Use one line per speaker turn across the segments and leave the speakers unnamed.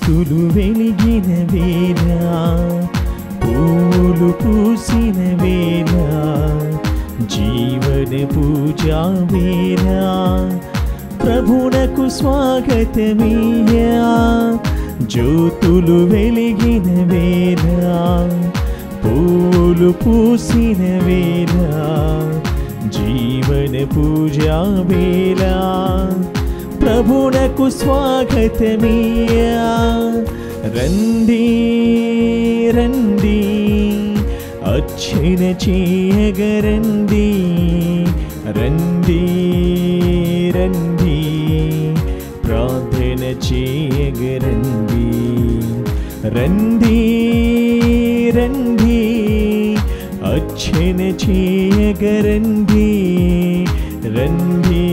జ్యోతులు వెలిగిన వేళ, పూలు పూసిన వేళ, జీవన పూజా వేళ, ప్రభునకు స్వాగతమీయా. జ్యోతులు వెలిగిన వేళ, పూలు పూసిన వేళ, జీవన పూజా వేళ, ప్రభునకు స్వాగతమీయా. రండి రండి అర్చన చేయగరండి, రండి రండి ప్రార్థన చేయగరండి, రండి రండి అర్చన చేయగరండి, రండి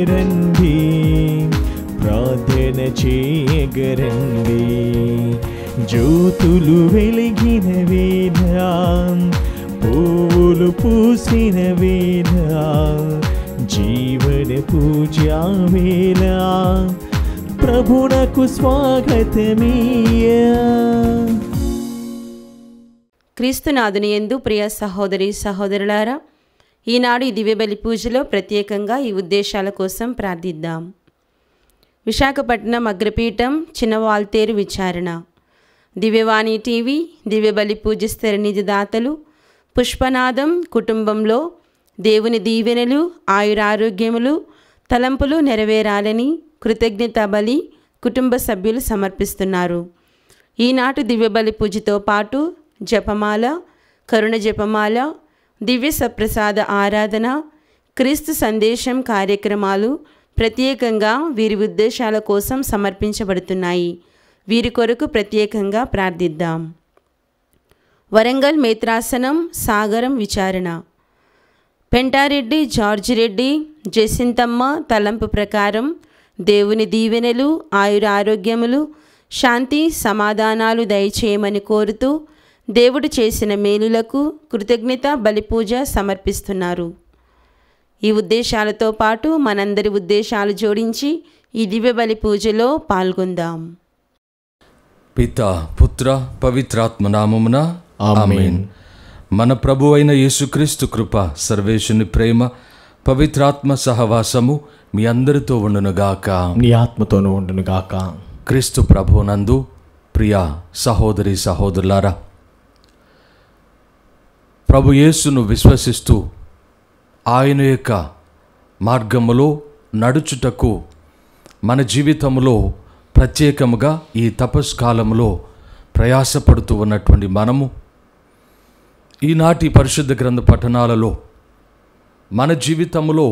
రండి ప్రార్థన చేయగరండి. జ్యోతులు వెలిగిన వేళ, పూలు పూసిన వేళ, జీవన పూజా వేళ, ప్రభునకు స్వాగతమీయా.
క్రీస్తునాథుని యందు ప్రియ సహోదరి సహోదరులారా, ఈనాడు ఈ దివ్యబలి పూజలో ప్రత్యేకంగా ఈ ఉద్దేశాల కోసం ప్రార్థిద్దాం. విశాఖపట్నం అగ్రపీఠం చిన్నవాల్తేరు విచారణ, దివ్యవాణి టీవీ, దివ్యబలి పూజ స్థిరనిధి దాతలు, పుష్పనాదం కుటుంబంలో దేవుని దీవెనలు, ఆయురారోగ్యములు, తలంపులు నెరవేరాలని కృతజ్ఞత బలి కుటుంబ సభ్యులు సమర్పిస్తున్నారు. ఈనాటి దివ్యబలి పూజతో పాటు జపమాల, కరుణ జపమాల, దివ్య సప్రసాద ఆరాధన, క్రీస్తు సందేశం కార్యక్రమాలు ప్రత్యేకంగా వీరి ఉద్దేశాల కోసం సమర్పించబడుతున్నాయి. వీరి కొరకు ప్రత్యేకంగా ప్రార్థిద్దాం. వరంగల్ మేత్రాసనం సాగరం విచారణ, పెంటారెడ్డి జార్జి రెడ్డి జసింతమ్మ తలంపు ప్రకారం దేవుని దీవెనలు, ఆయురారోగ్యములు, శాంతి సమాధానాలు దయచేయమని కోరుతూ దేవుడు చేసిన మేలులకు కృతజ్ఞత బలిపూజ సమర్పిస్తున్నారు. ఈ ఉద్దేశాలతో పాటు మనందరి ఉద్దేశాలు జోడించి ఈ దివ్య బలి పూజలో పాల్గొందాం.
పితా పుత్ర పవిత్రాత్మ నామమున ఆమేన్. మన ప్రభువైన యేసుక్రీస్తు కృప, సర్వేశుని ప్రేమ, పవిత్రాత్మ సహవాసము మీ అందరితో ఉండునుగాక.
నీ ఆత్మతోనూ ఉండునుగాక.
క్రీస్తు ప్రభునందు ప్రియ సహోదరి సహోదరులారా, ప్రభు యేసును విశ్వసిస్తూ ఆయన యొక్క మార్గములో నడుచుటకు మన జీవితంలో ప్రత్యేకముగా ఈ తపస్కాలంలో ప్రయాసపడుతూ ఉన్నటువంటి మనము ఈనాటి పరిశుద్ధ గ్రంథ పఠనాలలో మన జీవితంలో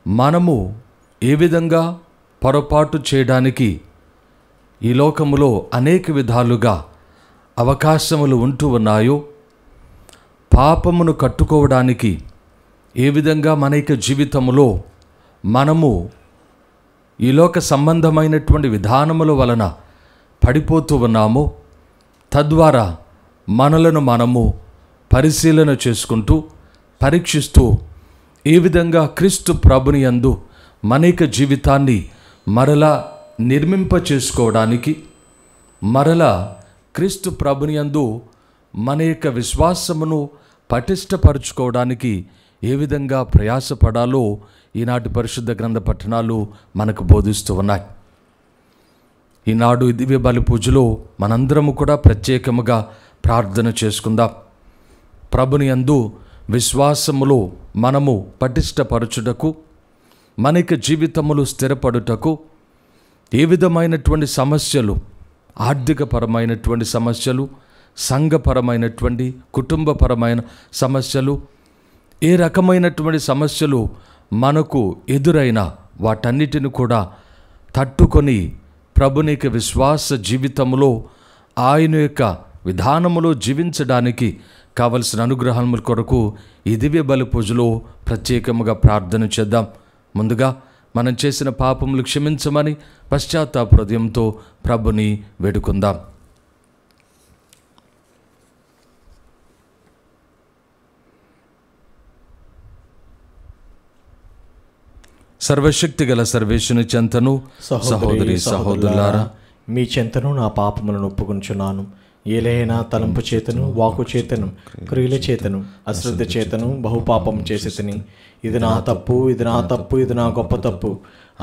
మనము ఏ విధంగా పొరపాటు చేయడానికి ఈ లోకములో అనేక విధాలుగా అవకాశములు ఉంటూ ఉన్నాయో, పాపమును కట్టుకోవడానికి ఏ విధంగా మన యొక్క జీవితంలో మనము ఈ లోక సంబంధమైనటువంటి విధానముల వలన పడిపోతూ ఉన్నామో, తద్వారా మనలను మనము పరిశీలన చేసుకుంటూ పరీక్షిస్తూ ఏ విధంగా క్రీస్తు ప్రభుని యందు మన యొక్క జీవితాన్ని మరలా నిర్మింప చేసుకోవడానికి, మరలా క్రీస్తు ప్రభుని యందు మన యొక్క విశ్వాసమును పటిష్టపరుచుకోవడానికి ఏ విధంగా ప్రయాసపడాలో ఈనాటి పరిశుద్ధ గ్రంథ పఠనాలు మనకు బోధిస్తూ ఉన్నాయి. ఈనాడు దివ్య బలి పూజలో మనందరము కూడా ప్రత్యేకముగా ప్రార్థన చేసుకుందాం. ప్రభుని యందు విశ్వాసములో మనము పటిష్టపరచుటకు, మన యొక్క జీవితములు స్థిరపడుటకు ఏ విధమైనటువంటి సమస్యలు, ఆర్థికపరమైనటువంటి సమస్యలు, సంఘపరమైనటువంటి కుటుంబపరమైన సమస్యలు, ఏ రకమైనటువంటి సమస్యలు మనకు ఎదురైనా వాటన్నిటిని కూడా తట్టుకొని ప్రభునికి విశ్వాస జీవితంలో ఆయన యొక్క విధానములో జీవించడానికి కావలసిన అనుగ్రహముల కొరకు ఈ దివ్య బలి పూజలో ప్రత్యేకముగా ప్రార్థన చేద్దాం. ముందుగా మనం చేసిన పాపములు క్షమించమని పశ్చాత్తాప హృదయంతో ప్రభుని వేడుకుందాం. సర్వశక్తి గల సర్వేశ్వరుని చెంతను సహోదరి సహోదరులారా
మీ చెంతను నా పాపములను ఒప్పుకొనుచున్నాను. ఏలైనా తలంపు చేతను, వాకు చేతను, క్రియల చేతను, అశ్రద్ధ చేతను బహుపాపం చేసేతని. ఇది నా తప్పు, ఇది నా తప్పు, ఇది నా గొప్ప తప్పు.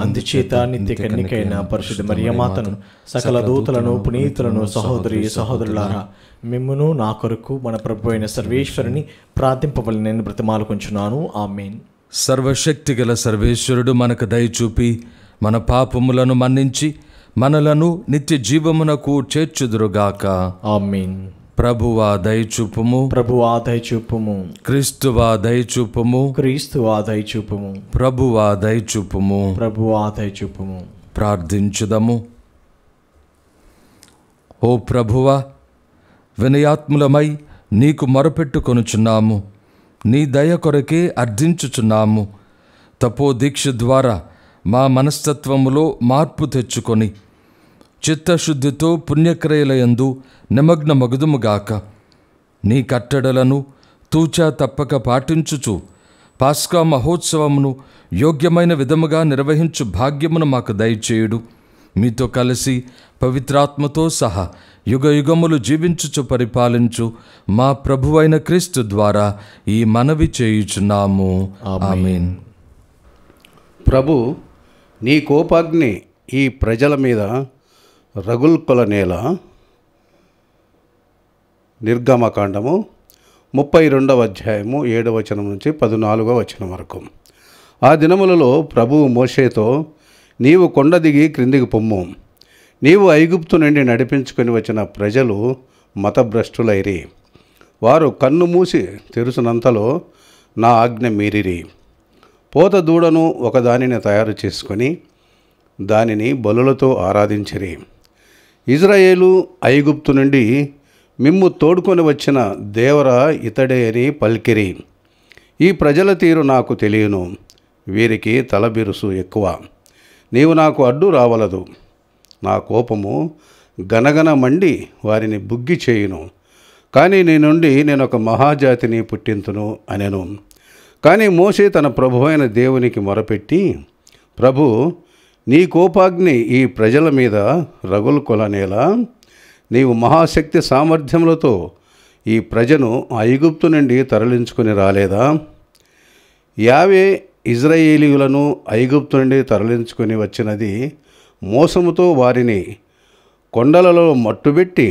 అందుచేత నిత్య కన్నికైన పరిశుద్ధ మరియమాతను, సకల దూతలను, పునీతులను, సహోదరి సహోదరులారా, మిమ్మును నా కొరకు మన ప్రభు అయిన సర్వేశ్వరుని ప్రార్థింపవలని నేను బ్రతిమాలుకొంచున్నాను. ఆమేన్.
సర్వశక్తి గల సర్వేశ్వరుడు మనకు దయచూపి మన పాపములను మన్నించి మనలను నిత్య జీవమునకు చేర్చుదురుగాక.
ఆమేన్.
ప్రభువా దయచూపుము,
ప్రభువా దయచూపుము,
క్రీస్తువా దయచూపుము,
క్రీస్తువా దయచూపుము,
ప్రభువా దయచూపుము.
ప్రభువా దయచూపుము.
ప్రార్థించుదము. ఓ ప్రభువా, వినయాత్ములమై నీకు మొరపెట్టుకొనుచున్నాము. నీ దయ కొరకే అర్థించుచున్నాము. తపోదీక్ష ద్వారా మా మనస్తత్వములో మార్పు తెచ్చుకొని చిత్తశుద్ధితో పుణ్యక్రియలయందు నిమగ్నమగుదుముగాక. నీ కట్టడలను తూచా తప్పక పాటించుచు పాస్కా మహోత్సవమును యోగ్యమైన విధముగా నిర్వహించు భాగ్యమును మాకు దయచేయుడు. మీతో కలిసి పవిత్రాత్మతో సహా యుగయుగములు జీవించుచు పరిపాలించు మా ప్రభువైన క్రీస్తు ద్వారా ఈ మనవి చేయుచున్నాము. ఆమేన్.
ప్రభు, నీ కోపాగ్ని ఈ ప్రజల మీద రగుల్కొలనేల. నిర్గమకాండము 32వ అధ్యాయము 7వ వచనం నుంచి 14వ వచనం వరకు. ఆ దినములలో ప్రభువు మోషేతో, నీవు కొండ దిగి క్రిందికి పొమ్ము. నీవు ఐగుప్తు నుండి నడిపించుకొని వచ్చిన ప్రజలు మతభ్రష్టులైరి. వారు కన్ను మూసి తెరుచునంతలో నా ఆజ్ఞ మీరిరి. పోత దూడను ఒకదానిని తయారు చేసుకొని దానిని బలులతో ఆరాధించిరి. ఇజ్రాయేలు ఐగుప్తు నుండి మిమ్ము తోడుకొని వచ్చిన దేవర ఇతడే అని పలికిరి. ఈ ప్రజల తీరు నాకు తెలియను, వీరికి తలబిరుసు ఎక్కువ. నీవు నాకు అడ్డు రావలదు. నా కోపము గనగన మండి వారిని బుగ్గి చేయును. కానీ నీ నుండి నేను ఒక మహాజాతిని పుట్టింతును అనెను. కానీ మోషే తన ప్రభువైన దేవునికి మొరపెట్టి, ప్రభు, నీ కోపాగ్ని ఈ ప్రజల మీద రగులుకొలనేలా నీవు మహాశక్తి సామర్థ్యములతో ఈ ప్రజను ఐగుప్తు నుండి తరలించుకొని రాలేదా? యావే ఇజ్రాయేలీయులను ఐగుప్తు నుండి తరలించుకొని వచ్చినది మోసముతో వారిని కొండలలో మట్టుబెట్టి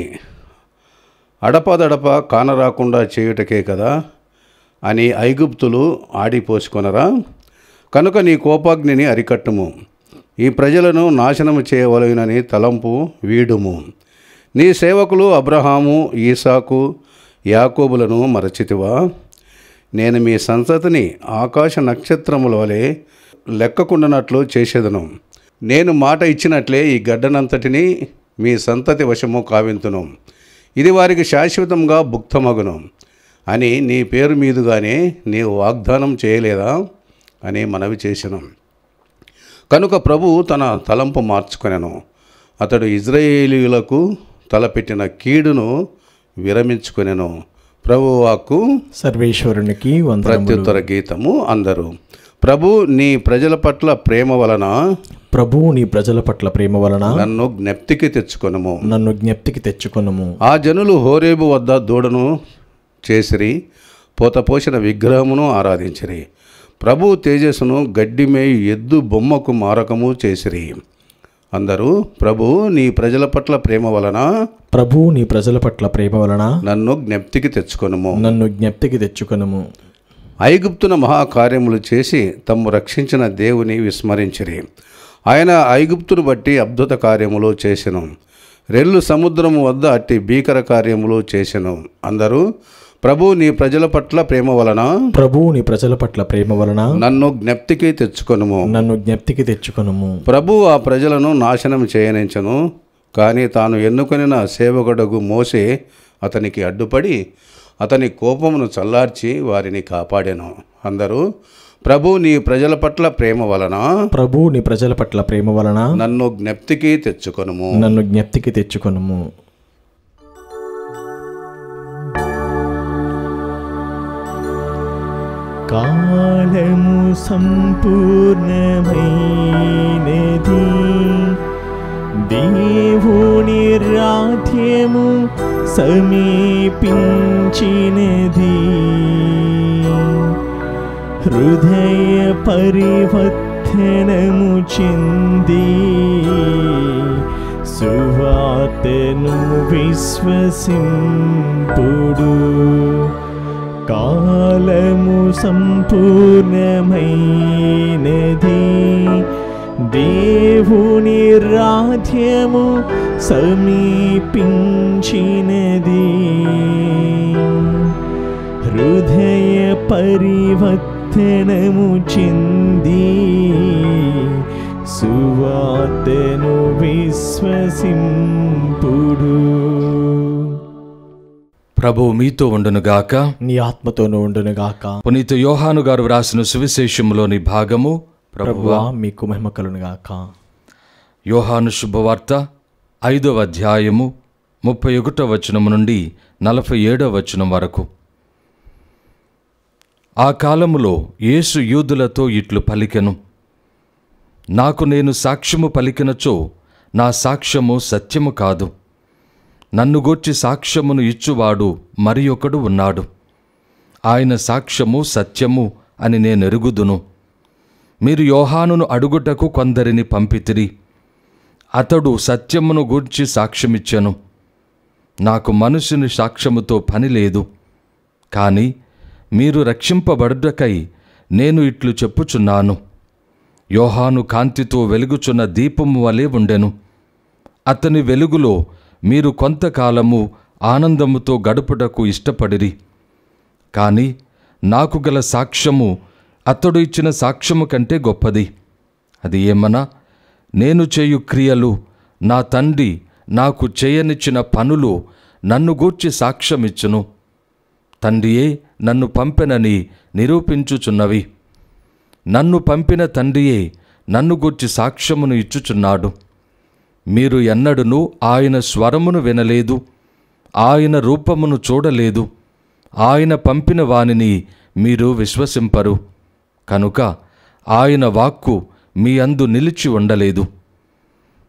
అడపదడప కానరాకుండా చేయుటకే కదా అని ఐగుప్తులు ఆడిపోసుకొనరా? కనుక నీ కోపాగ్నిని అరికట్టుము. ఈ ప్రజలను నాశనము చేయవలెనని తలంపు వీడుము. నీ సేవకులు అబ్రహాము, ఈసాకు, యాకోబులను మరచితివా? నేను మీ సంతతిని ఆకాశ నక్షత్రముల వలె లెక్కకుండానట్లు చేసేదను. నేను మాట ఇచ్చినట్లే ఈ గడ్డనంతటిని మీ సంతతి వశము కావింతును. ఇది వారికి శాశ్వతంగా భుక్తమగును అని నీ పేరు మీదుగానే నీవు వాగ్దానం చేయలేదా అని మనవి చేసెను. కనుక ప్రభువు తన తలంపు మార్చుకొనెను. అతడు ఇజ్రాయేలీయులకు తలపెట్టిన కీడును విరమించుకొనెను. ప్రభువు వాక్కు.
సర్వేశ్వరునికి వందనములు.
ప్రత్యుత్తర గీతము. అందరూ. ప్రభు నీ ప్రజల పట్ల ప్రేమ వలన,
ప్రభువు నీ ప్రజల పట్ల ప్రేమ వలన
నన్ను జ్ఞప్తికి తెచ్చుకొనుము.
నన్ను జ్ఞప్తికి తెచ్చుకొనుము.
ఆ జనులు హోరేబు వద్ద దూడను చేసిరి, పోతపోసిన విగ్రహమును ఆరాధించిరి. ప్రభు తేజస్సును గడ్డిమేయి ఎద్దు బొమ్మకు మారకము చేసిరి. అందరూ. ప్రభు నీ ప్రజల పట్ల ప్రేమ వలన,
ప్రభువు నీ ప్రజల పట్ల ప్రేమ వలన
నన్ను జ్ఞప్తికి తెచ్చుకొనుము.
నన్ను జ్ఞప్తికి తెచ్చుకొనుము.
ఐగుప్తున మహాకార్యములు చేసి తమ్ము రక్షించిన దేవుని విస్మరించిరి. ఆయన ఐగుప్తును బట్టి అద్భుత కార్యములు చేసెను. రెల్లు సముద్రము వద్ద అట్టి భీకర కార్యములు చేసెను. అందరూ. ప్రభు నీ ప్రజల పట్ల ప్రేమ వలన,
ప్రభువు నీ ప్రజల పట్ల ప్రేమ వలన
నన్ను జ్ఞప్తికి తెచ్చుకొనుము.
నన్ను జ్ఞప్తికి తెచ్చుకొనుము.
ప్రభు ఆ ప్రజలను నాశనం చేయనించను. కానీ తాను ఎన్నుకొనిన సేవకుడగు మోసే అతనికి అడ్డుపడి అతని కోపమును చల్లార్చి వారిని కాపాడెను. అందరూ. ప్రభు నీ ప్రజల పట్ల ప్రేమ వలన,
ప్రభువు నీ ప్రజల పట్ల ప్రేమ వలన
నన్ను జ్ఞప్తికి తెచ్చుకొనుము.
నన్ను జ్ఞప్తికి తెచ్చుకొనుము. కాలము సంపూర్ణమైనది, దేవుని రాధ్యము సమీపించినది, హృదయ పరివర్తనము చెంది సువార్తను విశ్వసింపుడు. కాలము సంపూర్ణమైనది, దేవుని రాధ్యము సమీపించినది, హృదయ పరివర్తనము చెంది సువార్తను విశ్వసింపుడు.
ప్రభువు మీతో ఉండునుగాక.
నీ ఆత్మతోనూ ఉండునుగాక.
పునీత యోహాను గారు వ్రాసిన సువిశేషంలోని భాగము.
ప్రభువా మీకు మహిమ కలుగునుగాక.
యోహాను శుభవార్త 5వ అధ్యాయము 31వ వచనము నుండి 47వ వచనం వరకు. ఆ కాలములో యేసు యూదులతో ఇట్లు పలికెను, నాకు నేను సాక్ష్యము పలికినచో నా సాక్ష్యము సత్యము కాదు. నన్ను గూర్చి సాక్ష్యమును ఇచ్చువాడు మరి ఒకడు ఉన్నాడు. ఆయన సాక్ష్యము సత్యము అని నేనెరుగుదును. మీరు యోహానును అడుగుటకు కొందరిని పంపితిరి. అతడు సత్యమును గూర్చి సాక్ష్యమిచ్చెను. నాకు మనుషుని సాక్ష్యముతో పని లేదు. కాని మీరు రక్షింపబడుటకై నేను ఇట్లు చెప్పుచున్నాను. యోహాను కాంతితో వెలుగుచున్న దీపము వలె ఉండెను. అతని వెలుగులో మీరు కొంతకాలము ఆనందముతో గడుపుటకు ఇష్టపడిరి. కాని నాకు గల సాక్ష్యము అతడు ఇచ్చిన సాక్ష్యము కంటే గొప్పది. అది ఏమనా, నేను చేయు క్రియలు, నా తండ్రి నాకు చేయనిచ్చిన పనులు నన్ను గూర్చి సాక్ష్యమిచ్చును. తండ్రియే నన్ను పంపెనని నిరూపించుచున్నవి. నన్ను పంపిన తండ్రియే నన్ను గూర్చి సాక్ష్యమును ఇచ్చుచున్నాడు. మీరు ఎన్నడూనూ ఆయన స్వరమును వినలేదు, ఆయన రూపమును చూడలేదు. ఆయన పంపిన వానిని మీరు విశ్వసింపరు. కనుక ఆయన వాక్కు మీ అందు నిలిచి ఉండలేదు.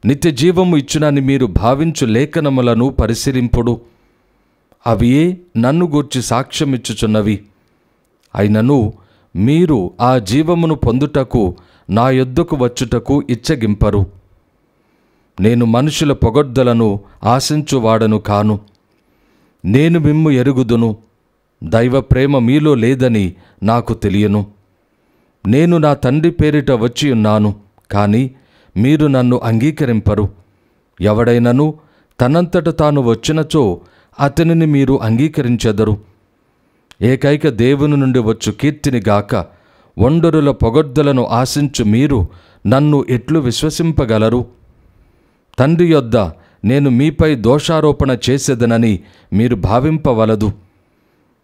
నిత్య జీవము ఇచ్చునని మీరు భావించు లేఖనములను పరిశీలింపుడు. అవియే నన్ను గూర్చి సాక్ష్యమిచ్చుచున్నవి. అయినను మీరు ఆ జీవమును పొందుటకు నా యొద్దకు వచ్చుటకు ఇచ్చగింపరు. నేను మనుషుల పొగడ్దలను ఆశించువాడను కాను. నేను మిమ్ము ఎరుగుదును. దైవ ప్రేమ మీలో లేదని నాకు తెలియను. నేను నా తండ్రి పేరిట వచ్చి ఉన్నాను, కాని మీరు నన్ను అంగీకరింపరు. ఎవడైనను తనంతట తాను వచ్చినచో అతనిని మీరు అంగీకరించెదరు. ఏకైక దేవుని నుండి వచ్చు కీర్తిని గాక ఒండరుల పొగడ్దలను ఆశించు మీరు నన్ను ఎట్లు విశ్వసింపగలరు? తండ్రి యొద్ద నేను మీపై దోషారోపణ చేసేదనని మీరు భావింపవలదు.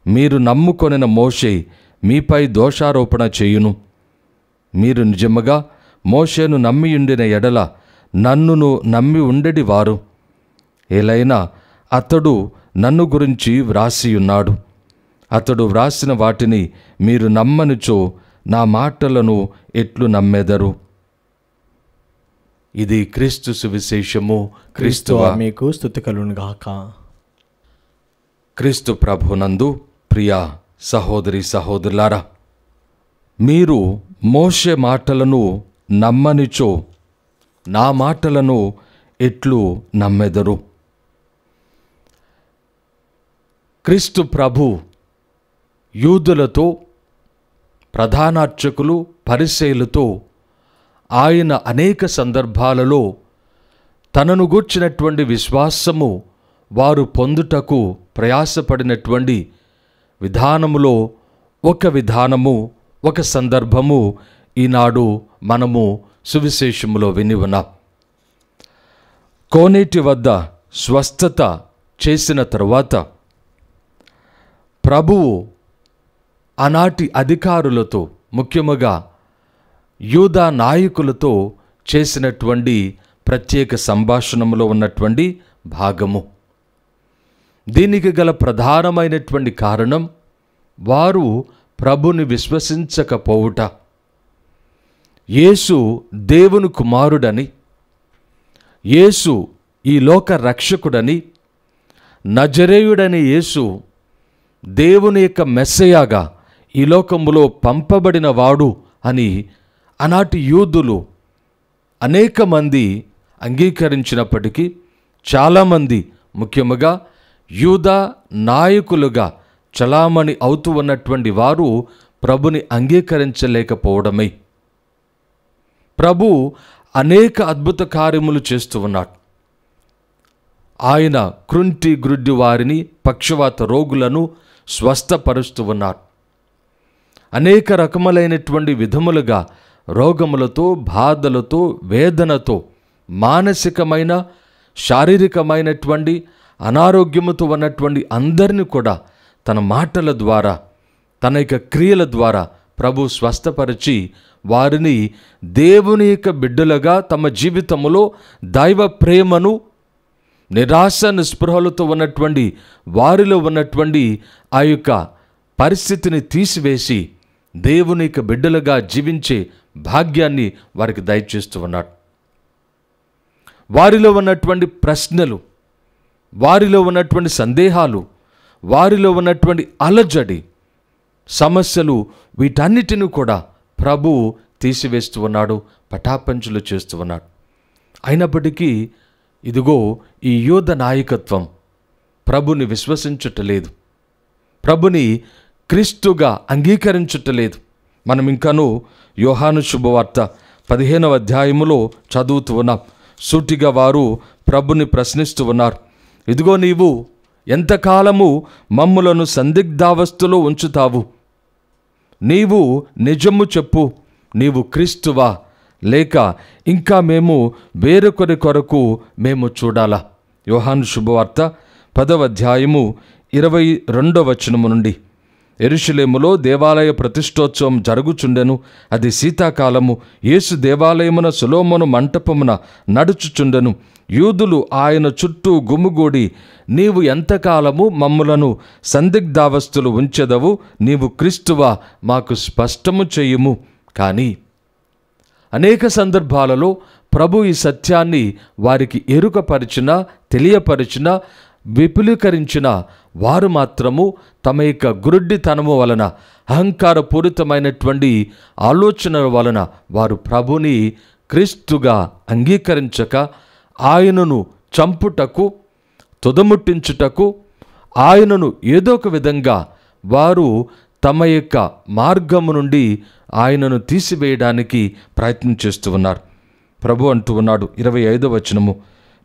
మీరు నమ్ముకొనిన మోషే మీపై దోషారోపణ చేయును. మీరు నిజముగా మోషేను నమ్మియుండిన ఎడల నన్నును నమ్మి ఉండెడివారు. ఏలైనా అతడు నన్ను గురించి వ్రాసియున్నాడు. అతడు వ్రాసిన వాటిని మీరు నమ్మనిచో నా మాటలను ఎట్లు నమ్మెదరు? ఇది క్రీస్తు సువిశేషము.
క్రీస్తువా మీకు స్తుతి కలుగునుగాక.
క్రీస్తు ప్రభునందు ప్రియ సహోదరి సహోదరులారా, మీరు మోషే మాటలను నమ్మనిచో నా మాటలను ఎట్లు నమ్మెదరు? క్రీస్తు ప్రభు యూదులతో, ప్రధానార్చకులు, పరిసయ్యులతో ఆయన అనేక సందర్భాలలో తనను గూర్చినటువంటి విశ్వాసము వారు పొందుటకు ప్రయాసపడినటువంటి విధానములో ఒక విధానము, ఒక సందర్భము ఈనాడు మనము సువిశేషములో విని ఉన్నాం. కోనేటి వద్ద స్వస్థత చేసిన తరువాత ప్రభువు ఆనాటి అధికారులతో, ముఖ్యముగా యూదా నాయకులతో చేసినటువంటి ప్రత్యేక సంభాషణములో ఉన్నటువంటి భాగము. దీనికి గల ప్రధానమైనటువంటి కారణం వారు ప్రభుని విశ్వసించకపోవుట. యేసు దేవుని కుమారుడని, యేసు ఈ లోక రక్షకుడని, నజరేయుడని యేసు దేవుని యొక్క మెస్సయాగా ఈ లోకములో పంపబడిన వాడు అని ఆనాటి యూదులు అనేక మంది అంగీకరించినప్పటికీ చాలామంది, ముఖ్యముగా యూదా నాయకులుగా చలామణి అవుతూ ఉన్నటువంటి వారు ప్రభుని అంగీకరించలేకపోవడమే. ప్రభు అనేక అద్భుత కార్యములు చేస్తూ ఉన్నాడు. ఆయన కృంటి గ్రుడ్డి వారిని, పక్షవాత రోగులను స్వస్థపరుస్తూ ఉన్నారు. అనేక రకములైనటువంటి విధములుగా రోగములతో, బాధలతో, వేదనతో, మానసికమైన శారీరకమైనటువంటి అనారోగ్యముతో ఉన్నటువంటి అందరినీ కూడా తన మాటల ద్వారా, తన యొక్క క్రియల ద్వారా ప్రభు స్వస్థపరిచి వారిని దేవుని యొక్క బిడ్డలుగా తమ జీవితంలో దైవ ప్రేమను, నిరాశ నిస్పృహలతో ఉన్నటువంటి వారిలో ఉన్నటువంటి ఆ యొక్క పరిస్థితిని తీసివేసి దేవుని యొక్క బిడ్డలుగా జీవించే భాగ్యాన్ని వారికి దయచేస్తూ ఉన్నాడు. వారిలో ఉన్నటువంటి ప్రశ్నలు, వారిలో ఉన్నటువంటి సందేహాలు, వారిలో ఉన్నటువంటి అలజడి, సమస్యలు, వీటన్నిటిని కూడా ప్రభువు తీసివేస్తూ ఉన్నాడు, పటాపంచులు చేస్తూ ఉన్నాడు. అయినప్పటికీ ఇదిగో ఈ యూద నాయకత్వం ప్రభుని విశ్వసించుటలేదు, ప్రభుని క్రీస్తుగా అంగీకరించుటలేదు. మనం ఇంకాను యోహాను శుభవార్త 15వ అధ్యాయములో చదువుతూ ఉన్నాం. సూటిగా వారు ప్రభుని ప్రశ్నిస్తూ ఉన్నారు. ఇదిగో నీవు ఎంతకాలము మమ్ములను సందిగ్ధావస్థలో ఉంచుతావు? నీవు నిజము చెప్పు, నీవు క్రీస్తువా, లేక ఇంకా మేము వేరొకరి కొరకు మేము చూడాలా? యోహాను శుభవార్త 10వ అధ్యాయము 22వ వచనము నుండి. యెరూషలేములో దేవాలయ ప్రతిష్టోత్సవం జరుగుచుండెను. అది శీతాకాలము. యేసు దేవాలయమున సొలొమోను మంటపమున నడుచుచుండెను. యూదులు ఆయన చుట్టూ గుమిగూడి, నీవు ఎంతకాలము మమ్ములను సందిగ్ధావస్థలు ఉంచెదవు? నీవు క్రీస్తువా, మాకు స్పష్టము చేయుము. కానీ అనేక సందర్భాలలో ప్రభు ఈ సత్యాన్ని వారికి ఎరుకపరిచిన, తెలియపరిచిన, విపులీకరించిన వారు మాత్రము తమ యొక్క గురుడ్డితనము వలన, అహంకారపూరితమైనటువంటి ఆలోచనల వలన వారు ప్రభుని క్రీస్తుగా అంగీకరించక ఆయనను చంపుటకు, తుదముట్టించుటకు, ఆయనను ఏదో ఒక విధంగా వారు తమ యొక్క మార్గము నుండి ఆయనను తీసివేయడానికి ప్రయత్నం చేస్తూ ఉన్నారు. ప్రభు అంటూ ఉన్నాడు 25వ వచనము,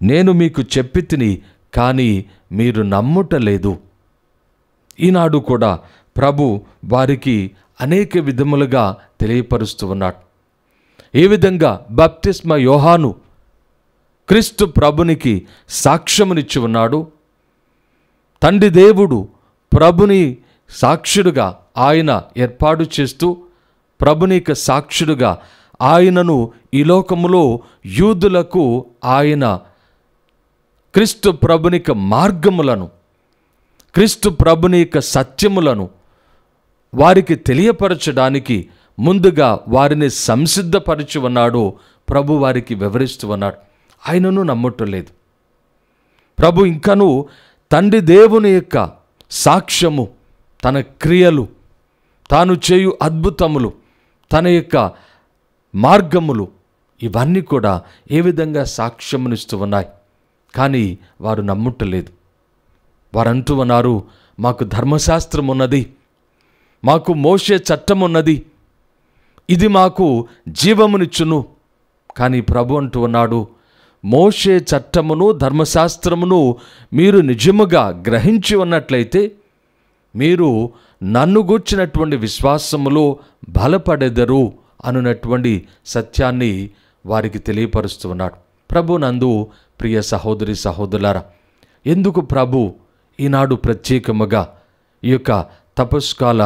నేను మీకు చెప్పి తిని కానీ మీరు నమ్ముటలేదు. ఈనాడు కూడా ప్రభు వారికి అనేక విధములుగా తెలియపరుస్తూ ఉన్నాడు. ఏ విధంగా బప్తిస్మ యోహాను క్రీస్తు ప్రభునికి సాక్ష్యమునిచ్చి ఉన్నాడు. తండ్రి దేవుడు ప్రభుని సాక్షుడుగా ఆయన ఏర్పాటు చేస్తూ, ప్రభునిక సాక్షుడుగా ఆయనను ఈ లోకములో యూదులకు ఆయన క్రీస్తు ప్రభునిక మార్గములను, క్రీస్తు ప్రభునిక సత్యములను వారికి తెలియపరచడానికి ముందుగా వారిని సంసిద్ధపరిచి ఉన్నాడు. ప్రభు వారికి వివరిస్తూ ఉన్నాడు. ఆయనను నమ్మటలేదు. ప్రభు ఇంకను తండ్రి దేవుని యొక్క సాక్ష్యము, తన క్రియలు, తాను చేయు అద్భుతములు, తన యొక్క మార్గములు, ఇవన్నీ కూడా ఏ విధంగా సాక్ష్యమునిస్తూ ఉన్నాయి. కానీ వారు నమ్ముటలేదు. వారంటూ ఉన్నారు, మాకు ధర్మశాస్త్రం ఉన్నది, మాకు మోషే చట్టం ఉన్నది, ఇది మాకు జీవమునిచ్చును. కానీ ప్రభు అంటూ ఉన్నాడు, మోషే చట్టమును, ధర్మశాస్త్రమును మీరు నిజముగా గ్రహించి ఉన్నట్లయితే మీరు నన్ను గూర్చినటువంటి విశ్వాసములో బలపడెదరు అనున్నటువంటి సత్యాన్ని వారికి తెలియపరుస్తూ ఉన్నాడు. ప్రభు నందు ప్రియ సహోదరి సహోదరులారా, ఎందుకు ప్రభు ఈనాడు ప్రత్యేకముగా ఈ యొక్క తపస్కాల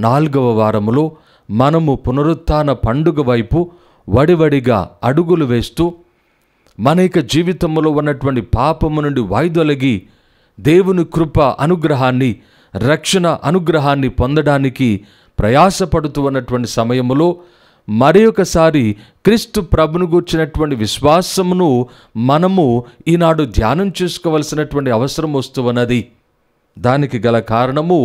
4వ వారములో మనము పునరుత్థాన పండుగ వైపు వడివడిగా అడుగులు వేస్తూ మన యొక్క జీవితంలో ఉన్నటువంటి పాపము నుండి వైదొలగి దేవుని కృప అనుగ్రహాన్ని, రక్షణ అనుగ్రహాన్ని పొందడానికి ప్రయాసపడుతూ ఉన్నటువంటి సమయములో మరి ఒకసారి క్రీస్తు ప్రభును గూర్చినటువంటి విశ్వాసమును మనము ఈనాడు ధ్యానం చేసుకోవలసినటువంటి అవసరం వస్తున్నది. దానికి గల కారణము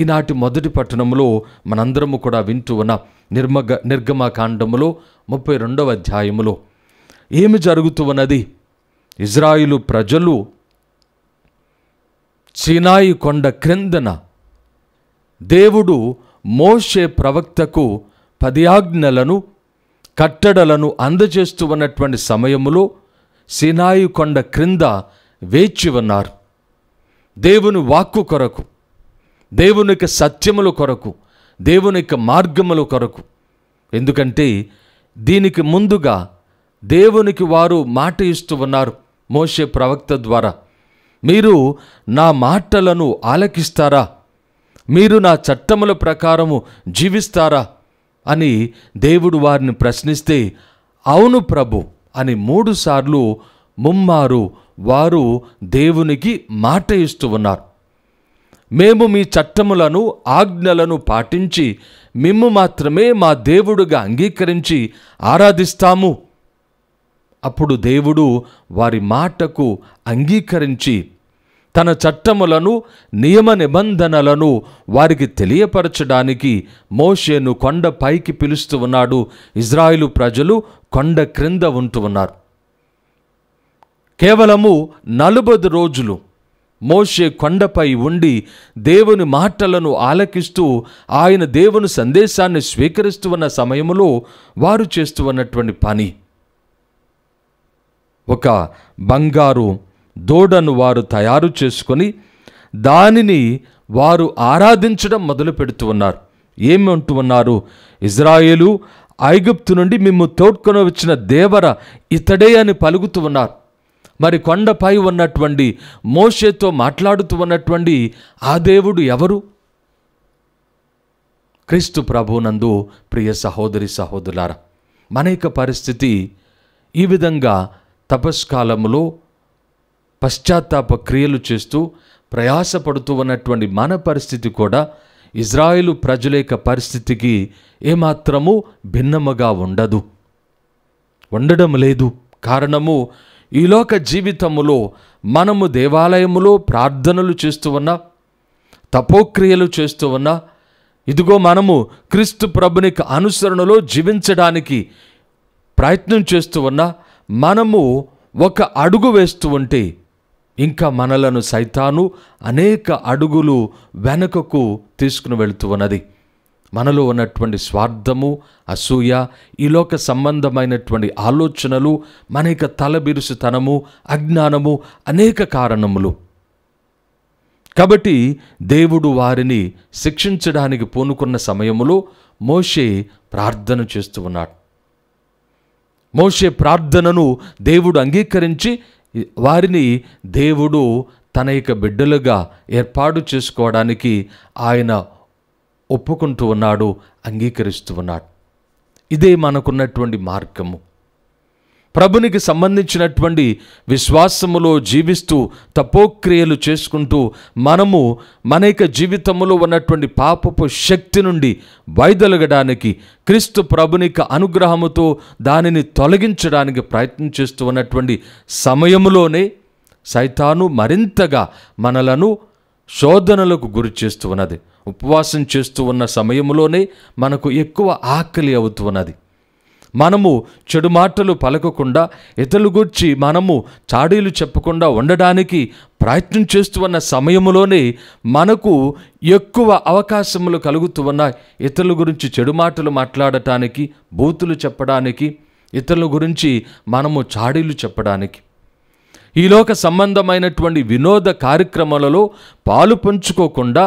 ఈనాటి మొదటి పట్టణంలో మనందరము కూడా వింటూ ఉన్న నిర్గమకాండములో 32వ అధ్యాయములో ఏమి జరుగుతూ ఉన్నది? ఇజ్రాయిలు ప్రజలు సీనాయి కొండ క్రిందన దేవుడు మోషే ప్రవక్తకు 10 ఆజ్ఞలను కట్టడలను అందజేస్తూ ఉన్నటువంటి సమయములో సీనాయి కొండ క్రింద వేచి ఉన్నారు. దేవుని వాక్కు కొరకు, దేవుని యొక్క సత్యముల కొరకు, దేవుని యొక్క మార్గముల కొరకు. ఎందుకంటే దీనికి ముందుగా దేవునికి వారు మాట ఇస్తూ ఉన్నారు మోషే ప్రవక్త ద్వారా. మీరు నా మాటలను ఆలకిస్తారా? మీరు నా చట్టముల ప్రకారము జీవిస్తారా అని దేవుడు వారిని ప్రశ్నిస్తే, అవును ప్రభు అని 3 సార్లు ముమ్మారు వారు దేవునికి మాట ఇస్తూ ఉన్నారు. మేము మీ చట్టములను ఆజ్ఞలను పాటించి మిమ్ము మాత్రమే మా దేవుడుగా అంగీకరించి ఆరాధిస్తాము. అప్పుడు దేవుడు వారి మాటకు అంగీకరించి తన చట్టములను నియమ నిబంధనలను వారికి తెలియపరచడానికి మోషేను కొండ పైకి పిలుస్తూ ఉన్నాడు. ఇజ్రాయిలు ప్రజలు కొండ క్రింద ఉంటూ ఉన్నారు. కేవలము 40 రోజులు మోషే కొండపై ఉండి దేవుని మాటలను ఆలకిస్తూ ఆయన దేవుని సందేశాన్ని స్వీకరిస్తూ ఉన్న సమయంలో వారు చేస్తూ ఉన్నటువంటి పని, ఒక బంగారు దూడను వారు తయారు చేసుకొని దానిని వారు ఆరాధించడం మొదలు పెడుతూ ఉన్నారు. ఏమి అంటూ ఉన్నారు? ఇజ్రాయేలు ఐగుప్తు నుండి మిమ్ము తోడ్కొని వచ్చిన దేవర ఇతడే అని పలుకుతూ ఉన్నారు. మరి కొండపై ఉన్నటువంటి మోషేతో మాట్లాడుతూ ఉన్నటువంటి ఆ దేవుడు ఎవరు? క్రీస్తు ప్రభునందు ప్రియ సహోదరి సహోదరులారా, మన యొక్క పరిస్థితి ఈ విధంగా తపస్కాలములో పశ్చాత్తాప క్రియలు చేస్తూ ప్రయాసపడుతూ ఉన్నటువంటి మన పరిస్థితి కూడా ఇజ్రాయేలు ప్రజల యొక్క పరిస్థితికి ఏమాత్రము భిన్నముగా ఉండడం లేదు. కారణము, ఈ లోక జీవితములో మనము దేవాలయములో ప్రార్థనలు చేస్తూ ఉన్నా, తపోక్రియలు చేస్తూ ఉన్నా, ఇదిగో మనము క్రీస్తు ప్రభునికి అనుసరణలో జీవించడానికి ప్రయత్నం చేస్తూ ఉన్నా, మనము ఒక అడుగు వేస్తూ ఉంటే ఇంకా మనలను సైతాను అనేక అడుగులు వెనుకకు తీసుకుని వెళుతూ ఉన్నది. మనలో ఉన్నటువంటి స్వార్థము, అసూయ, ఈ లోక సంబంధమైనటువంటి ఆలోచనలు, మన యొక్క తలబిరుసుతనము, అజ్ఞానము, అనేక కారణములు. కాబట్టి దేవుడు వారిని శిక్షించడానికి పూనుకున్న సమయములో మోషే ప్రార్థన చేస్తూ ఉన్నాడు. మోషే ప్రార్థనను దేవుడు అంగీకరించి వారిని దేవుడు తన యొక్క బిడ్డలుగా ఏర్పాటు చేసుకోవడానికి ఆయన ఒప్పుకుంటూ ఉన్నాడు, అంగీకరిస్తూ ఉన్నాడు. ఇదే మనకున్నటువంటి మార్గము. ప్రభునికి సంబంధించినటువంటి విశ్వాసములో జీవిస్తూ తపోక్రియలు చేసుకుంటూ మనము మన యొక్క జీవితంలో ఉన్నటువంటి పాపపు శక్తి నుండి వైదొలగడానికి, క్రీస్తు ప్రభునికి అనుగ్రహముతో దానిని తొలగించడానికి ప్రయత్నం చేస్తూ ఉన్నటువంటి సమయములోనే సైతాను మరింతగా మనలను శోధనలకు గురి చేస్తూ ఉన్నది. ఉపవాసం చేస్తూ ఉన్న సమయంలోనే మనకు ఎక్కువ ఆకలి అవుతూ ఉన్నది. మనము చెడు మాటలు పలకకుండా, ఇతరుల గురించి మనము చాడీలు చెప్పకుండా ఉండడానికి ప్రయత్నం చేస్తూ ఉన్న సమయంలోనే మనకు ఎక్కువ అవకాశములు కలుగుతూ ఉన్నాయి. ఇతరుల గురించి చెడు మాటలు మాట్లాడటానికి, బూతులు చెప్పడానికి, ఇతరుల గురించి మనము చాడీలు చెప్పడానికి. ఈలోక సంబంధమైనటువంటి వినోద కార్యక్రమాలలో పాలు పంచుకోకుండా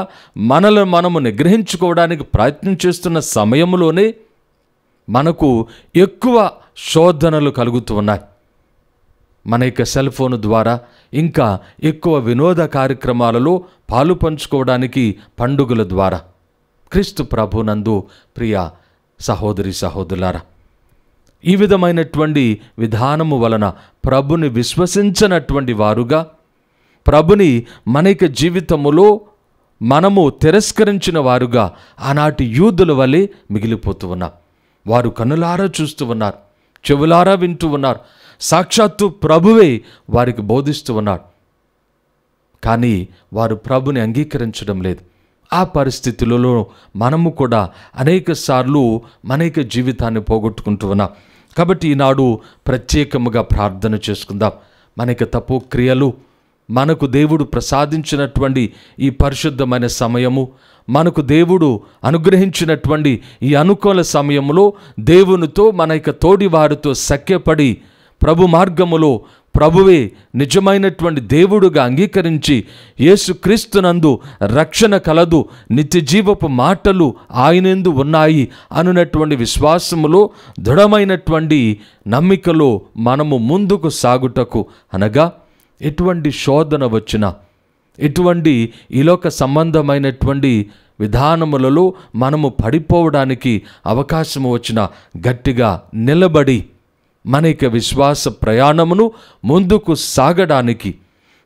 మనలను మనము నిగ్రహించుకోవడానికి ప్రయత్నం చేస్తున్న సమయంలోనే మనకు ఎక్కువ శోధనలు కలుగుతూ ఉన్నాయి. మన యొక్క సెల్ ఫోన్ ద్వారా ఇంకా ఎక్కువ వినోద కార్యక్రమాలలో పాలు పంచుకోవడానికి, పండుగల ద్వారా. క్రీస్తు ప్రభునందు ప్రియ సహోదరి సహోదరులారా, ఈ విధమైనటువంటి విధానము వలన ప్రభుని విశ్వసించనటువంటి వారుగా, ప్రభుని మన యొక్క జీవితములో మనము తిరస్కరించిన వారుగా ఆనాటి యూదుల వలె మిగిలిపోతూ ఉన్నాం. వారు కన్నులారా చూస్తూ ఉన్నారు, చెవులారా వింటూ ఉన్నారు. సాక్షాత్తు ప్రభువే వారికి బోధిస్తూ ఉన్నాడు. కానీ వారు ప్రభుని అంగీకరించడం లేదు. ఆ పరిస్థితులలో మనము కూడా అనేక సార్లు అనేక జీవితాన్ని పోగొట్టుకుంటూ ఉన్నాం. కాబట్టి ఈనాడు ప్రత్యేకముగా ప్రార్థన చేసుకుందాం. మనకి తప్పు క్రియలు, మనకు దేవుడు ప్రసాదించినటువంటి ఈ పరిశుద్ధమైన సమయము, మనకు దేవుడు అనుగ్రహించినటువంటి ఈ అనుకూల సమయంలో దేవునితో మన యొక్క తోడి వారితో సఖ్యపడి ప్రభు మార్గములో ప్రభువే నిజమైనటువంటి దేవుడుగా అంగీకరించి యేసుక్రీస్తునందు రక్షణ కలదు, నిత్య జీవపు మాటలు ఆయనందు ఉన్నాయి అనున్నటువంటి విశ్వాసములో దృఢమైనటువంటి నమ్మికలో మనము ముందుకు సాగుటకు, అనగా ఎటువంటి శోధన వచ్చినా, ఎటువంటి ఈలోక సంబంధమైనటువంటి విధానములలో మనము పడిపోవడానికి అవకాశము వచ్చినా గట్టిగా నిలబడి మన యొక్క విశ్వాస ప్రయాణమును ముందుకు సాగడానికి,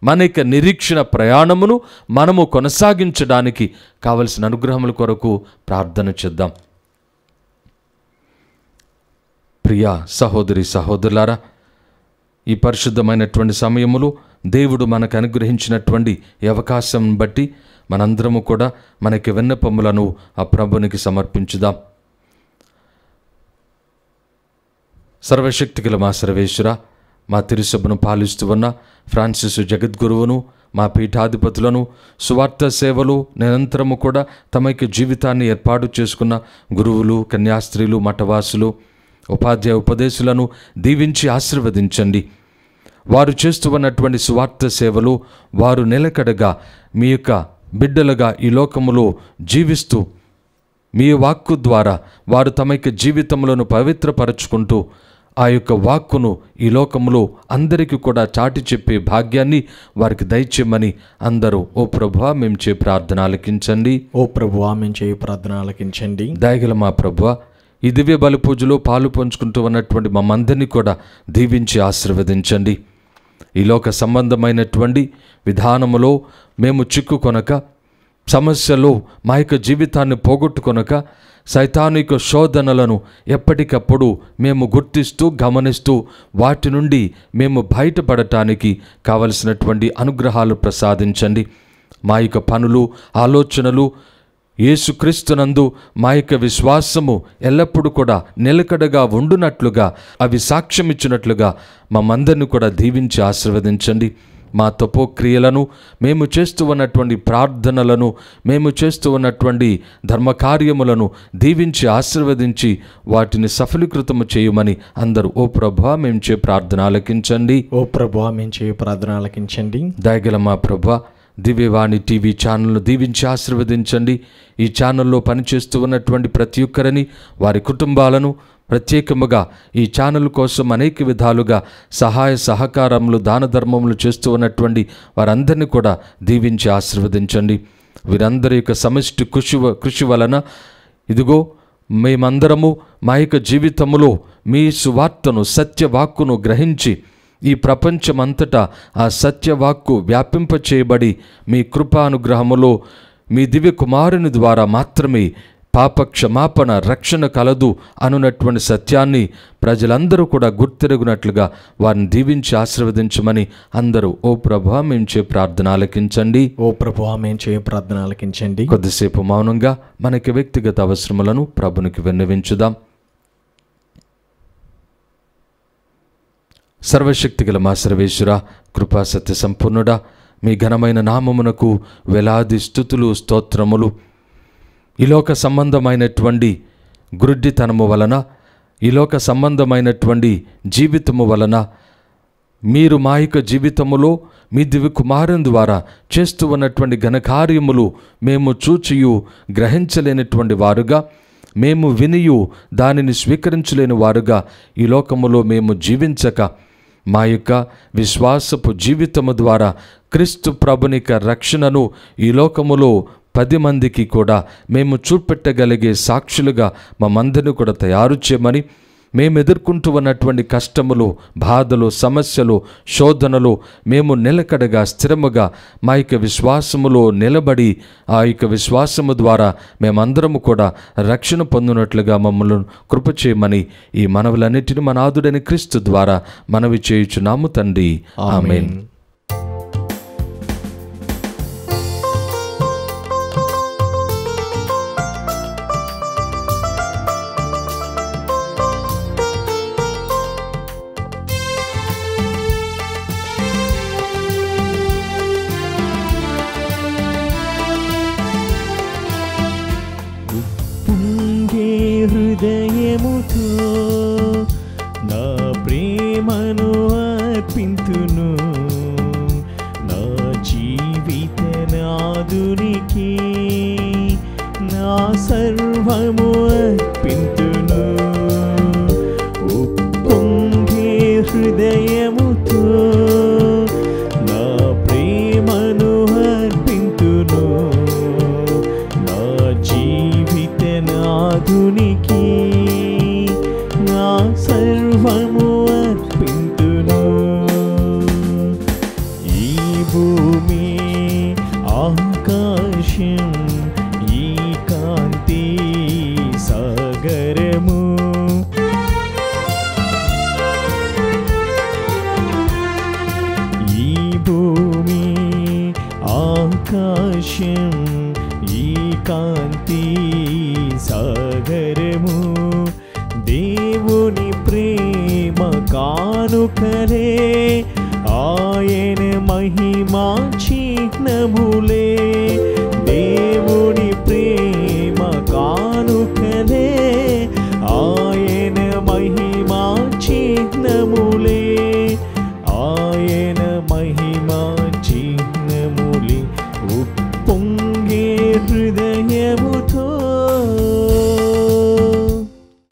మన యొక్క నిరీక్షణ ప్రయాణమును మనము కొనసాగించడానికి కావలసిన అనుగ్రహముల కొరకు ప్రార్థన చేద్దాం. ప్రియా సహోదరి సహోదరులారా, ఈ పరిశుద్ధమైనటువంటి సమయములో దేవుడు మనకు అనుగ్రహించినటువంటి ఈ అవకాశం బట్టి మనందరము కూడా మనకి విన్నపములను ఆ ప్రభునికి సమర్పించుదాం. సర్వశక్తి గల మా సర్వేశ్వర, మా తిరుసభను పాలిస్తూ ఉన్న ఫ్రాన్సిస్ జగద్గురువును, మా పీఠాధిపతులను, సువార్త సేవలు నిరంతరము కూడా తమ యొక్క జీవితాన్ని ఏర్పాటు చేసుకున్న గురువులు, కన్యాస్త్రీలు, మఠవాసులు, ఉపాధ్యాయ ఉపదేశులను దీవించి ఆశీర్వదించండి. వారు చేస్తూ ఉన్నటువంటి సువార్త సేవలు వారు నిలకడగా మీ యొక్క బిడ్డలుగా ఈ లోకములో జీవిస్తూ మీ వాక్కు ద్వారా వారు తమ యొక్క జీవితములను పవిత్రపరచుకుంటూ ఆ యొక్క వాక్కును ఈ లోకములో అందరికీ కూడా చాటి చెప్పే భాగ్యాన్ని వారికి దయచేయమని అందరూ ఓ ప్రభువా మేము చే ప్రార్థన ఆలకించండి.
ఓ ప్రభువా మేము చే ప్రార్థన ఆలకించండి.
దయగల మా ప్రభువా, ఈ దివ్య బలి పూజలో పాలు పంచుకుంటూ ఉన్నటువంటి మమ్మందరినీ కూడా దీవించి ఆశీర్వదించండి. ఈ లోక సంబంధమైనటువంటి విధానములో మేము చిక్కుకొనక, సమస్యలో మా యొక్క జీవితాన్ని పోగొట్టుకొనక, సైతానిక శోధనలను ఎప్పటికప్పుడు మేము గుర్తిస్తూ గమనిస్తూ వాటి నుండి మేము బయటపడటానికి కావలసినటువంటి అనుగ్రహాలు ప్రసాదించండి. మా యొక్క పనులు, ఆలోచనలు యేసుక్రీస్తునందు మా యొక్క విశ్వాసము ఎల్లప్పుడూ కూడా నిలకడగా ఉండునట్లుగా, అవి సాక్ష్యమిచ్చినట్లుగా మమ్మందరిని కూడా దీవించి ఆశీర్వదించండి. మా తపోక్రియలను, మేము చేస్తూ ఉన్నటువంటి ప్రార్థనలను, మేము చేస్తూ ఉన్నటువంటి ధర్మకార్యములను దీవించి ఆశీర్వదించి వాటిని సఫలీకృతము చేయమని అందరూ ఓ ప్రభువా మేము చే ప్రార్థన ఆలకించండి.
ఓ ప్రభువా మేము చే ప్రార్థన ఆలకించండి.
దయగల మా ప్రభువా, దివ్యవాణి టీవీ ఛానల్ను దీవించి ఆశీర్వదించండి. ఈ ఛానల్లో పనిచేస్తూ ఉన్నటువంటి ప్రతి ఒక్కరిని, వారి కుటుంబాలను, ప్రత్యేకముగా ఈ ఛానల్ కోసం అనేక విధాలుగా సహాయ సహకారములు, దాన ధర్మములు చేస్తూ ఉన్నటువంటి వారందరినీ కూడా దీవించి ఆశీర్వదించండి. వీరందరి యొక్క సమిష్టి కృషి వలన ఇదిగో మేమందరము మా యొక్క జీవితములో మీ సువార్తను, సత్యవాక్కును గ్రహించి ఈ ప్రపంచమంతటా ఆ సత్యవాక్కు వ్యాపింపచేయబడి మీ కృపానుగ్రహములో మీ దివ్య కుమారుని ద్వారా మాత్రమే పాప క్షమాపణ, రక్షణ కలదు అనున్నటువంటి సత్యాన్ని ప్రజలందరూ కూడా గుర్తెరుగునట్లుగా వారిని దీవించి ఆశీర్వదించమని అందరూ ఓ ప్రభువా మేము చే ప్రార్థన ఆలకించండి.
ఓ ప్రభువా మేము చే ప్రార్థన ఆలకించండి.
కొద్దిసేపు మౌనంగా మనకి వ్యక్తిగత అవసరములను ప్రభునికి విన్నవించుదాం. సర్వశక్తిగల మా సర్వేశ్వర, కృపా సత్య సంపూర్ణుడా, మీ ఘనమైన నామమునకు వేలాది స్తుతులు, స్తోత్రములు. ఈలోక సంబంధమైనటువంటి గురుడ్డితనము వలన, ఈలోక సంబంధమైనటువంటి జీవితము వలన మీరు మా యొక్క జీవితములో మీ దివ్య కుమారుని ద్వారా చేస్తూ ఉన్నటువంటి ఘనకార్యములు మేము చూచియు గ్రహించలేనటువంటి వారుగా, మేము వినియు దానిని స్వీకరించలేని వారుగా ఈ లోకములో మేము జీవించక, మా యొక్క విశ్వాసపు జీవితము ద్వారా క్రీస్తు ప్రభునిక రక్షణను ఈ లోకములో 10 మందికి కూడా మేము చూపెట్టగలిగే సాక్షులుగా మమ్మందరిని కూడా తయారు చేయమని, మేము ఎదుర్కొంటూ ఉన్నటువంటి కష్టములు, బాధలు, సమస్యలు, శోధనలు మేము నిలకడగా స్థిరముగా మా యొక్క విశ్వాసములో నిలబడి ఆ యొక్క విశ్వాసము ద్వారా మేమందరము కూడా రక్షణ పొందినట్లుగా మమ్మల్ని కృప చేయమని ఈ మనవులన్నిటిని మన నాథుడైన క్రీస్తు ద్వారా మనవి చేయుచున్నాము తండ్రి. ఆమేన్.
హృదయముతో నా ప్రేమను అర్పింతును, నా జీవిత నాదునికి నా సర్వము అర్పింతును. ఉప్పొంగే హృదయముతో నా ప్రేమను అర్పింతును, నా జీవిత నాదునికి నా సర్వము అర్పింతును. ఈ భూమి ఆకాశం ఈ కాంతి సాగరము, ఈ భూమి ఆకాశం ఈ కాంతి సాగరము, దేవుని ప్రేమ కానుకలే, ఆయన మహిమా చిహ్నములే. దేవుని ప్రేమ కానుకలే, ఆయన మహిమా చిహ్నములే, ఆయన మహిమా చిహ్నములే. ఉప్పొంగే హృదయముతో.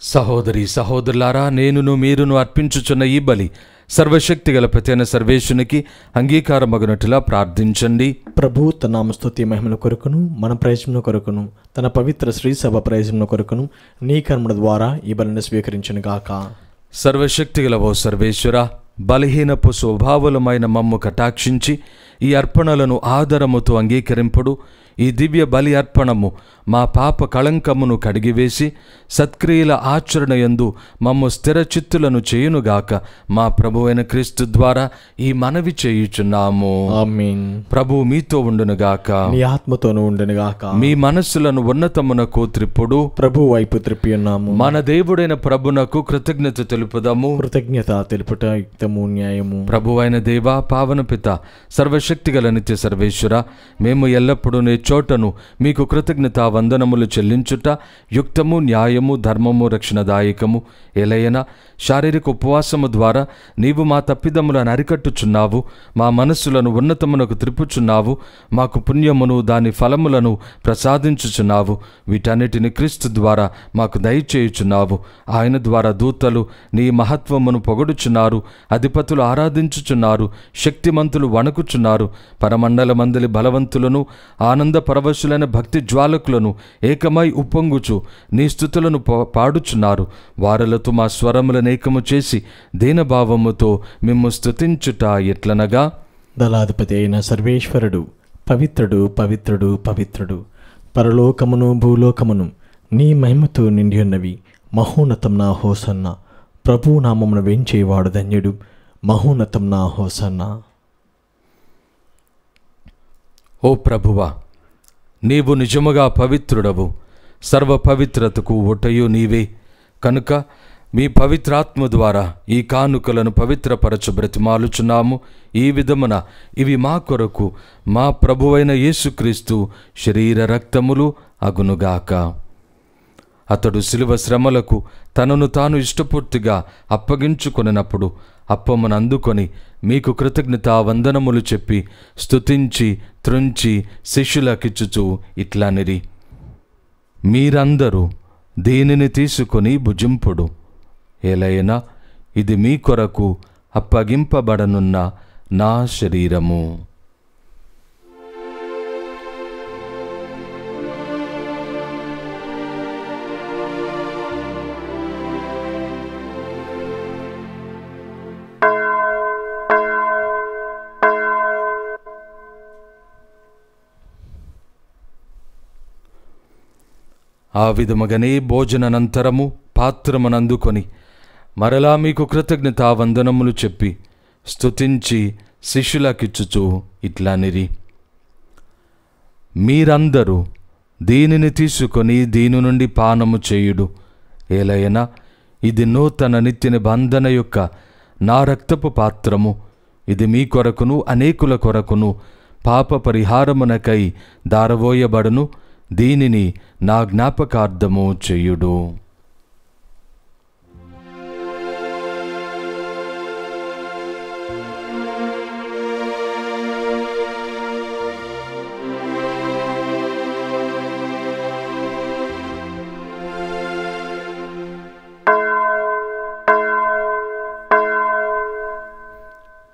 సహోదరి సహోదరులారా, నేనును మీరును అర్పించుచున్న ఈ బలి సర్వశక్తిగల ప్రత్యన సర్వేశునికి అంగీకారమగునట్టులా ప్రార్థించండి.
ప్రభు తన నామస్తుతి మహిమల కొరకును మన ప్రయోజనం కొరకును తన పవిత్ర శ్రీ సభ ప్రయోజనం కొరకును నీ కర్మల ద్వారా ఈ బలిని స్వీకరించును గాక.
సర్వశక్తిగల ఓ సర్వేశ్వర, బలహీనపు స్వభావులమైన మమ్ము కటాక్షించి ఈ అర్పణలను ఆదరముతో అంగీకరింపుడు. ఈ దివ్య బలి అర్పణము మా పాప కళంకమును కడిగివేసి సత్క్రియల ఆచరణ యందు మమ్ము స్థిర చిత్తులను చేయునుగాక. మా ప్రభువైన క్రీస్తు ద్వారా ఈ మనవి చేయుచున్నాము.
ఆమేన్.
ప్రభు మీతో ఉండునుగాక,
నీ ఆత్మతోనూ ఉండునుగాక.
మీ మనస్సులను ఉన్నతమునకు త్రిప్పుడు
ప్రభు వైపు త్రిప్పి ఉన్నాము.
మన దేవుడైన ప్రభునకు కృతజ్ఞత తెలుపుదాము.
కృతజ్ఞత తెలుపుట యుక్తము, న్యాయము.
ప్రభువైన దేవా, పావన పిత, సర్వశక్తిగల నిత్య సర్వేశ్వర, మేము ఎల్లప్పుడూ నీ చోటను మీకు కృతజ్ఞత వందనములు చెల్లించుట యుక్తము, న్యాయము, ధర్మము, రక్షణదాయకము. ఎలయన శారీరక ఉపవాసము ద్వారా నీవు మా తప్పిదములను అరికట్టుచున్నావు, మా మనస్సులను ఉన్నతమునకు త్రిప్పుచున్నావు, మాకు పుణ్యమును దాని ఫలములను ప్రసాదించుచున్నావు. వీటన్నిటిని క్రీస్తు ద్వారా మాకు దయచేయుచున్నావు. ఆయన ద్వారా దూతలు నీ మహత్వమును పొగడుచున్నారు, అధిపతులు ఆరాధించుచున్నారు, శక్తిమంతులు వణకుచున్నారు. పరమండలమందలి బలవంతులను ఆనంద పరవశులైన భక్తి జ్వాలకులను ఏకమై ఉప్పొంగుచు నీ స్తుతులను పాడుచున్నారు. వారలతో మా స్వరములను ఏకము చేసి దీనభావముతో మిమ్ము స్తుతించుట ఎట్లనగా,
దళాధిపతి అయిన సర్వేశ్వరుడు పవిత్రుడు, పవిత్రుడు, పవిత్రుడు. పరలోకమును భూలోకమును నీ మహిమతో నిండి ఉన్నవి. మహోన్నతం నా హోసన్న. ప్రభు నామమును వేంచేవాడు ధన్యుడు. మహోన్నతం నా హోసన్న.
ఓ ప్రభువా, నీవు నిజముగా పవిత్రుడవు, సర్వ పవిత్రతకు ఒటయు నీవే. కనుక మీ పవిత్రాత్మ ద్వారా ఈ కానుకలను పవిత్రపరచు బ్రతిమాలుచున్నాము. ఈ విధమున ఇవి మా కొరకు మా ప్రభువైన యేసుక్రీస్తు శరీర రక్తములు అగునుగాక. అతడు శిలువ శ్రమలకు తనను తాను ఇష్టపూర్తిగా అప్పగించుకొనినప్పుడు అప్పమును అందుకొని మీకు కృతజ్ఞత వందనములు చెప్పి స్తుతించి త్రుంచి శిష్యులకిచ్చుచు ఇట్లనిరి, మీరందరూ దీనిని తీసుకొని భుజింపుడు. ఏలైనా ఇది మీ కొరకు అప్పగింపబడనున్న నా శరీరము. ఆ విధముగానే భోజనానంతరము పాత్రమునందుకొని మరలా మీకు కృతజ్ఞతావందనములు చెప్పి స్తుతించి శిష్యులకిచ్చుచు ఇట్లానిరి, మీరందరూ దీనిని తీసుకొని దీని నుండి పానము చేయుడు. ఏలయనా ఇది నూతన నిత్య నిబంధన యొక్క నా రక్తపు పాత్రము. ఇది మీ కొరకును అనేకుల కొరకును పాప పరిహారమునకై దారవోయబడును. దీనిని నా జ్ఞాపకార్థము చేయుడు.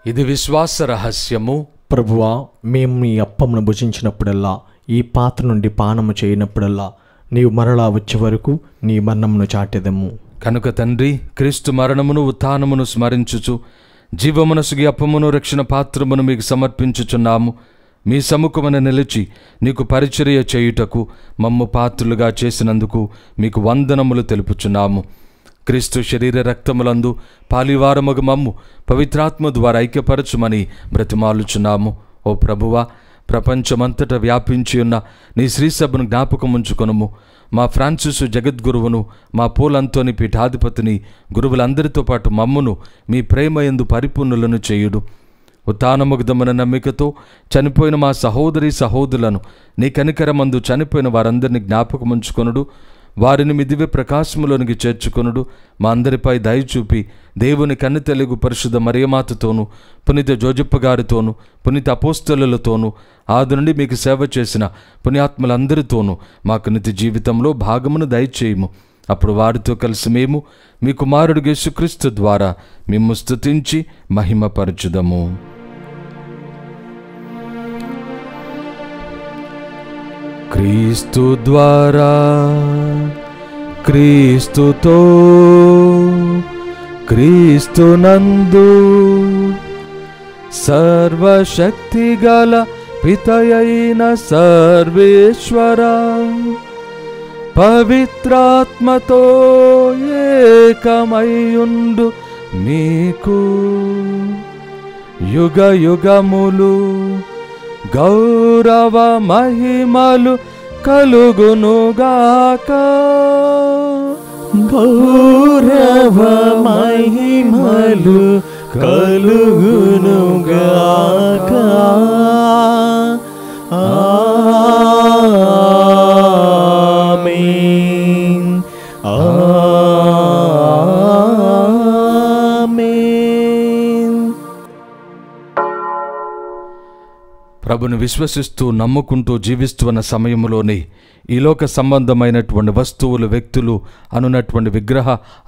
ఇది విశ్వాస రహస్యము.
ప్రభువా, మేము నీ అప్పమును భుజించినప్పుడల్లా, ఈ పాత్ర నుండి పానము చేయనప్పుడల్లా, నీవు మరలా వచ్చే వరకు నీ మరణమును చాటెదము.
కనుక తండ్రి, క్రీస్తు మరణమును ఉత్థానమును స్మరించుచు జీవమునసుగి అప్పమును రక్షణ పాత్రమును మీకు సమర్పించుచున్నాము. మీ సముఖమున నిలిచి నీకు పరిచర్య చేయుటకు మమ్ము పాత్రులుగా చేసినందుకు మీకు వందనములు తెలుపుచున్నాము. క్రీస్తు శరీర రక్తములందు పాలివారముగు మమ్ము పవిత్రాత్మ ద్వారా ఐక్యపరచుమని బ్రతిమాలుచున్నాము. ఓ ప్రభువా, ప్రపంచమంతటా వ్యాపించి ఉన్న నీ శ్రీసభను జ్ఞాపకముంచుకొనుము. మా ఫ్రాన్సిసు జగద్గురువును, మా పూలంతోని పీఠాధిపతిని, గురువులందరితో పాటు మమ్మును మీ ప్రేమయందు పరిపూర్ణులను చేయుడు. ఉత్థానముగ్ధమైన నమ్మికతో చనిపోయిన మా సహోదరి సహోదరులను నీ కనికరమందు చనిపోయిన వారందరినీ జ్ఞాపకముంచుకొనుడు. వారిని మీ దివ్య ప్రకాశములోనికి చేర్చుకొనుడు. మా అందరిపై దయ చూపి దేవుని కన్ను తెలుగు పరిశుద్ధ మరియమాతతోనూ, పునీత జోజప్ప గారితోనూ, పునీత అపోస్తలులతోనూ, ఆది నుండి మీకు సేవ చేసిన పుణ్యాత్ములందరితోనూ మాకు నిత్య జీవితంలో భాగమును దయచేయము. అప్పుడు వారితో కలిసి మేము మీ కుమారుడు యేసుక్రీస్తు ద్వారా మిమ్ము స్తుతించి మహిమపరచుదము. క్రీస్తు ద్వారా, క్రీస్తుతో, క్రీస్తునందు సర్వశక్తిగల పితయైన సర్వేశ్వర పవిత్రాత్మతో ఏకమయుండు మీకు యుగ యుగములు గౌరవ మహిమలు కలుగునుగాక.
గౌరవ మహిమలు కలుగునుగాక. ఆమేన్. ఆమేన్.
ప్రభుని విశ్వసిస్తూ నమ్ముకుంటూ జీవిస్తున్న సమయంలోనే ఈ లోక సంబంధమైనటువంటి వస్తువులు, వ్యక్తులు అనున్నటువంటి విగ్రహ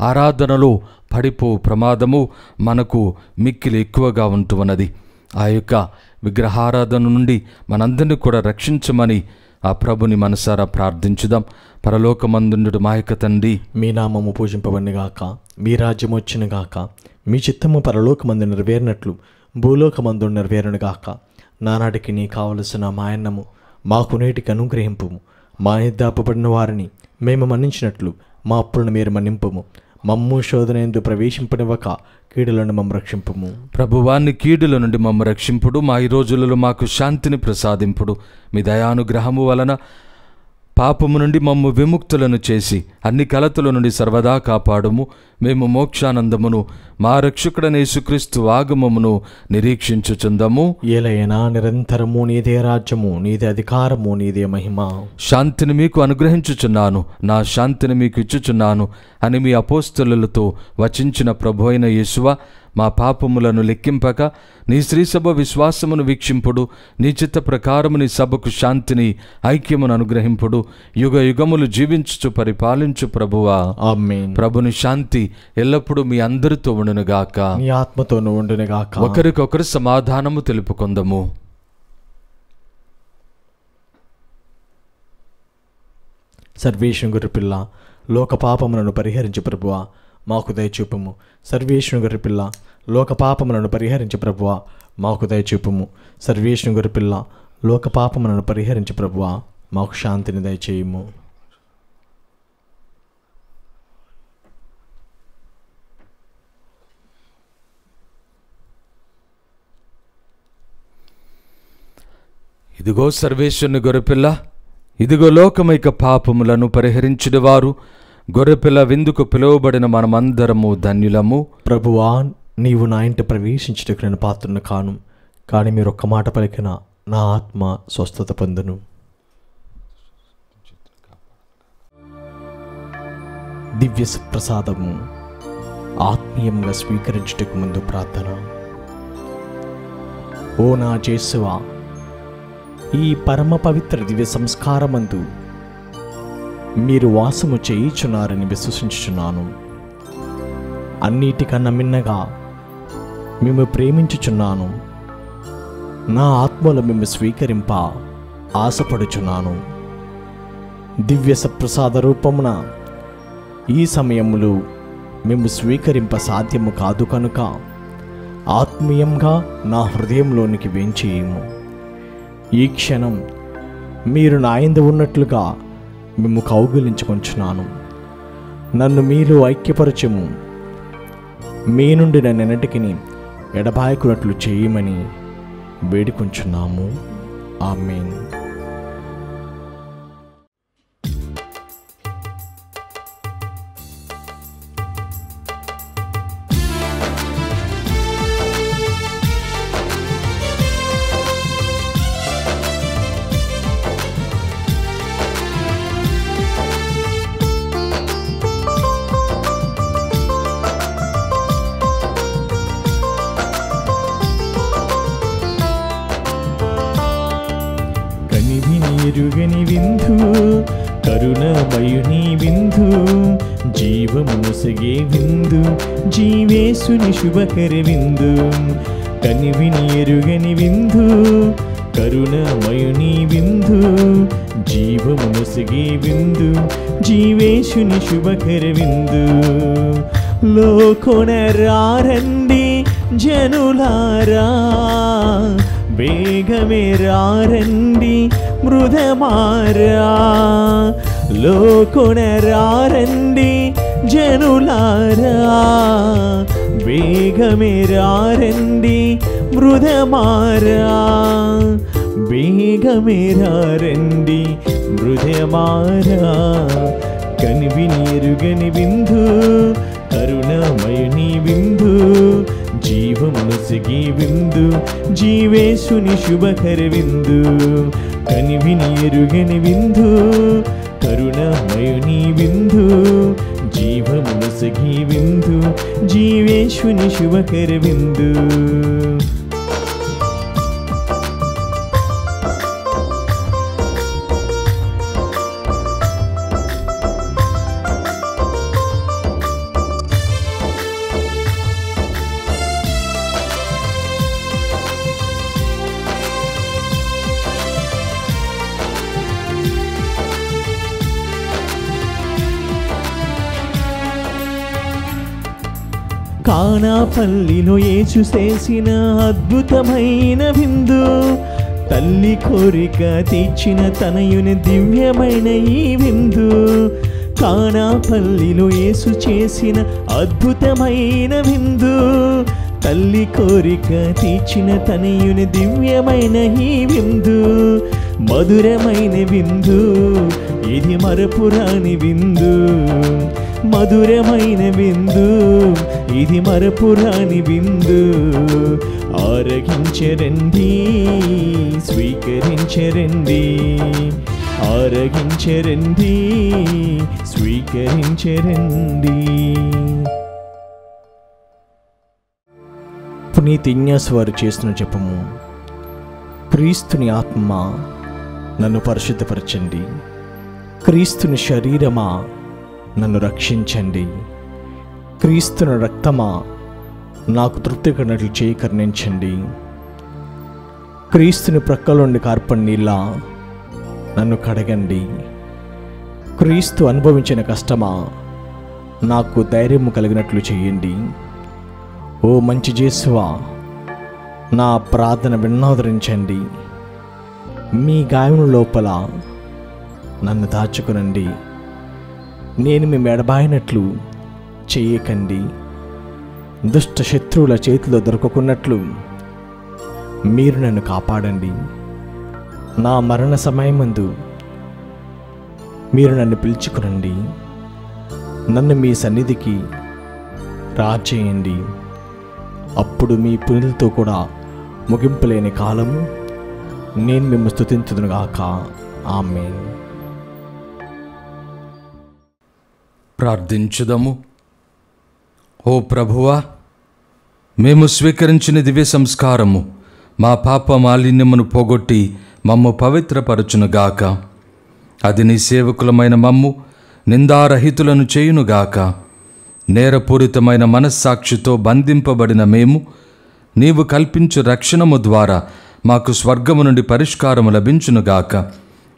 ఆరాధనలో పడిపో ప్రమాదము మనకు మిక్కిలి ఎక్కువగా ఉంటున్నది. ఆ యొక్క విగ్రహారాధన నుండి మనందరినీ కూడా రక్షించమని ఆ ప్రభుని మనసారా ప్రార్థించుదాం. పరలోకమందుండు మా యొక్క తండ్రి,
మీ నామము పూజింపబడినగాక, మీ రాజ్యం వచ్చినగాక, మీ చిత్తము పరలోకమందు నెరవేరినట్లు భూలోకమందు నెరవేరునుగాక. నానాటికి నీ కావలసిన మాయన్నము మాకు నేటికి అనుగ్రహింపుము. మా ఎద్దాపబడిన వారిని మేము మన్నించినట్లు మా అప్పులను మీరు మన్నింపుము. మమ్ము శోధనయందు ప్రవేశింపనివ్వక కీడులను మమ్ము రక్షింపుము.
ప్రభువాన్ని కీడుల నుండి మమ్ము రక్షింపుడు. మా ఈ రోజులలో మాకు శాంతిని ప్రసాదింపుడు. మీ దయానుగ్రహము వలన పాపము నుండి మమ్ము విముక్తులను చేసి అన్ని కలతల నుండి సర్వదా కాపాడుము. మేము మోక్షానందమును మా రక్షకుడైన యేసుక్రీస్తు ఆగమమును నిరీక్షించుచుందము.
ఏలైనా నిరంతరము నీదే రాజ్యము, నీదే అధికారము, నీదే మహిమ.
శాంతిని మీకు అనుగ్రహించుచున్నాను, నా శాంతిని మీకు ఇచ్చుచున్నాను అని మీ అపోస్తలులతో వచించిన ప్రభు అయిన యేసువా, మా పాపములను లెక్కింపక నీ శ్రీసభ విశ్వాసమును వీక్షింపుడు. నీ చిత్త ప్రకారము నీ సభకు శాంతిని, ఐక్యమును అనుగ్రహింపుడు. యుగ యుగములు జీవించుచు పరిపాలించు ప్రభువా.
ఆమేన్.
ప్రభుని శాంతి ఎల్లప్పుడూ మీ అందరితో ఉండునుగాక.
నీ ఆత్మతోను ఉండునుగాక.
ఒకరికొకరు సమాధానము తెలుపుకొందము.
సర్వేశ్వరుని గొర్రెపిల్ల, లోక పాపములను పరిహరించు ప్రభువా, మాకు దయచూపుము. సర్వేశ్వరుని గొర్రెపిల్ల, లోక పాపములను పరిహరించు ప్రభువా, మాకు దయచూపుము. సర్వేశ్వరుని గొర్రెపిల్ల, లోక పాపములను పరిహరించు ప్రభువా, మాకు శాంతిని దయచేయుము.
ఇదిగో సర్వేశ్వరుని గొర్రెపిల్ల, ఇదిగో లోకమైక పాపములను పరిహరించువారు, గొర్రెపిల్ల విందుకు పిలువబడిన మనమందరము ధన్యులము.
ప్రభువా, నీవు నా ఇంట ప్రవేశించుటకు నేను పాత్రను కాను, కానీ మీరు ఒక్క మాట పలికిన నా ఆత్మ స్వస్థత పొందును. దివ్య ప్రసాదము ఆత్మీయంగా స్వీకరించుటకు ముందు ప్రార్థన. ఓ నా యేసువా, ఈ పరమ పవిత్ర దివ్య సంస్కారమందు మీరు వాసము చేయుచున్నారని విశ్వసించుచున్నాను. అన్నిటికన్నా మిన్నగా మేము ప్రేమించుచున్నాను. నా ఆత్మలో మేము స్వీకరింప ఆశపడుచున్నాను. దివ్య సప్రసాద రూపమున ఈ సమయములో మేము స్వీకరింప సాధ్యము కాదు కనుక ఆత్మీయంగా నా హృదయంలోనికి వేంచేయము. ఈ క్షణం మీరు నా యందు ఉన్నట్లుగా మేము కౌగిలించుకొంచున్నాను. నన్ను మీరు ఐక్యపరచము. మీ నుండి నన్నెన్నటికి ఎడబాయకున్నట్లు చేయమని వేడుకొంచున్నాము. ఆమేన్. ఎరుగని విందు, కరుణమయుని విందు, జీవమునొసగే విందు, జీవేశుని శుభకర విందు. కనివిని ఎరుగని విందు, కరుణమయుని విందు, జీవమునొసగే విందు, జీవేశుని శుభకర విందు. లోకొనరారండి జనులారా, వేగమే రారండి మృదమారా. లోకొనరారండి జనులారా, వేగమే రారండి మృదమారా. వేగమే రారండి మృదమారా. కనివిని ఎరుగని విందు, కరుణమయుని విందు, జీవమునొసగే విందు, జీవేశుని శుభకర విందు. కనివిని ఎరుగని విందు, కరుణమయుని విందు, జీవమునొసగే విందు, జీవేశుని శుభకర విందు. కానాపల్లిలో యేసు చేసిన అద్భుతమైన విందు, తల్లి కోరిక తీర్చిన తనయుని దివ్యమైన ఈ విందు. కానాపల్లిలో యేసు చేసిన అద్భుతమైన విందు, తల్లి కోరిక తీర్చిన తనయుని దివ్యమైన ఈ విందు. మధురమైన విందు, ఇది మరపురాని విందు. మధురమైన విందు, ఇది మరపురాని విందు. ఆరగించరండి, స్వీకరించరండి. ఆరగించరండి, స్వీకరించరండి. పునీత ఇగ్నాస్ వారు చేసిన జపము. క్రీస్తుని ఆత్మ నన్ను పరిశుద్ధపరచండి. క్రీస్తుని శరీరమా నన్ను రక్షించండి. క్రీస్తుని రక్తమా నాకు తృప్తి కలిగినట్లు చేయి కరుణించండి. క్రీస్తుని ప్రక్కలోని కార్పడి నీళ్ళ నన్ను కడగండి. క్రీస్తు అనుభవించిన కష్టమా నాకు ధైర్యము కలిగినట్లు చేయండి. ఓ మంచి యేసువా, నా ప్రార్థన విన్నాదరించండి. మీ గాయము లోపల నన్ను దాచుకునండి. నేను మీ ఎడబాయినట్లు చేయకండి. దుష్ట శత్రువుల చేతిలో దొరకకున్నట్లు మీరు నన్ను కాపాడండి. నా మరణ సమయమందు మీరు నన్ను పిలుచుకునండి, నన్ను మీ సన్నిధికి రాచేయండి. అప్పుడు మీ పుణ్యులతో కూడా ముగింపులేని కాలము నేను మిమ్ము స్తుతించుదునుగాక. ఆమేన్.
ప్రార్థించుదము. ఓ ప్రభువా, మేము స్వీకరించిన దివ్య సంస్కారము మా పాప మాలిన్యమును పోగొట్టి మమ్ము పవిత్రపరచునుగాక. అది నీ సేవకులమైన మమ్ము నిందారహితులను చేయునుగాక. నేరపూరితమైన మనస్సాక్షితో బంధింపబడిన మేము నీవు కల్పించు రక్షణము ద్వారా మాకు స్వర్గము నుండి పరిష్కారము లభించునుగాక.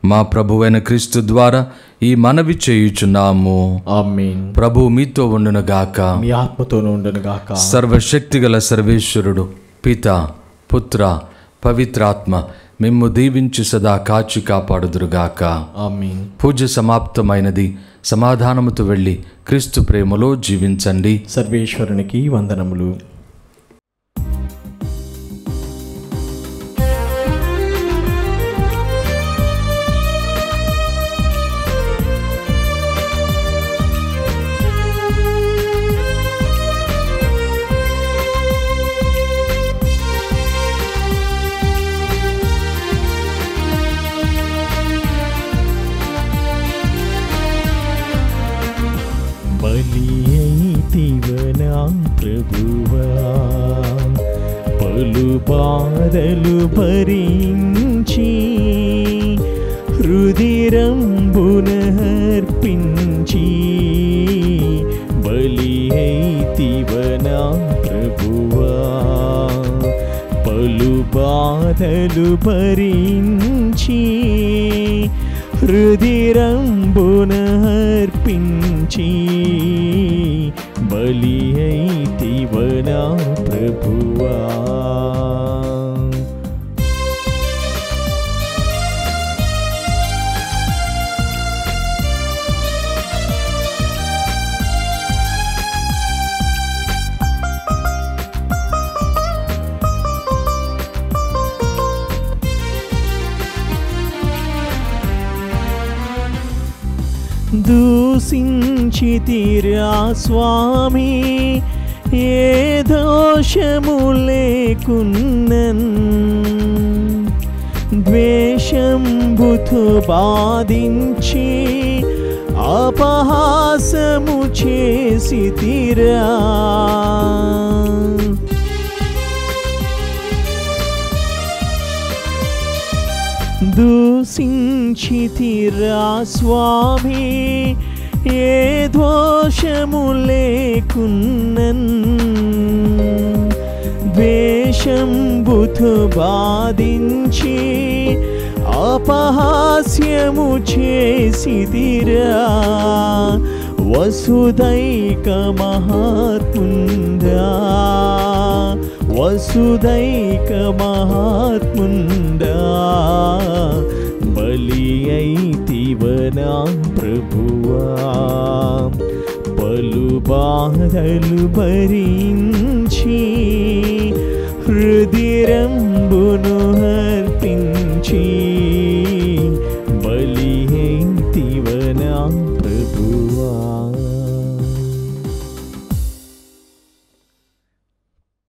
మా ప్రభువైన క్రీస్తు ద్వారా ఈ మనవి చేయుచున్నాము.
ఆమేన్.
ప్రభు మీతో ఉండునుగాక.
మీ ఆత్మతోనూ ఉండునుగాక.
సర్వశక్తిగల సర్వేశ్వరుడు పిత, పుత్ర, పవిత్రాత్మ మిమ్ము దీవించి సదా కాచి కాపాడుదురుగాక.
ఆమేన్.
పూజ సమాప్తమైనది. సమాధానముతో వెళ్ళి క్రీస్తు ప్రేమలో జీవించండి.
సర్వేశ్వరునికి వందనములు. బలియైతివనా ప్రభువా, పలు బాధలు భరించి రుధిరంబున అర్పించి. బలియైతివనా ప్రభువా, పలు బాధలు భరించి రుధిరంబున అర్పించి. బలి అయితివనా ప్రభువా. దూషించితిరా స్వామి, ఏ దోషము లేకున్నన్. ద్వేషంబుతో బాధించి అపహాసము చేసితిరా. దూషించితిరా స్వామి, ఏ దోషము లేకున్నన్. ద్వేషంబుతో బాధించి అపహాస్యము చేసితిరా. వసుదైక మహాత్ముండా, వసుదైక మహాత్ముండా, బలి అయితివనా ప్రభువా. పలు బాధలు భరించి రుధిరంబును అర్పించి. బలి అయితివనా ప్రభువా.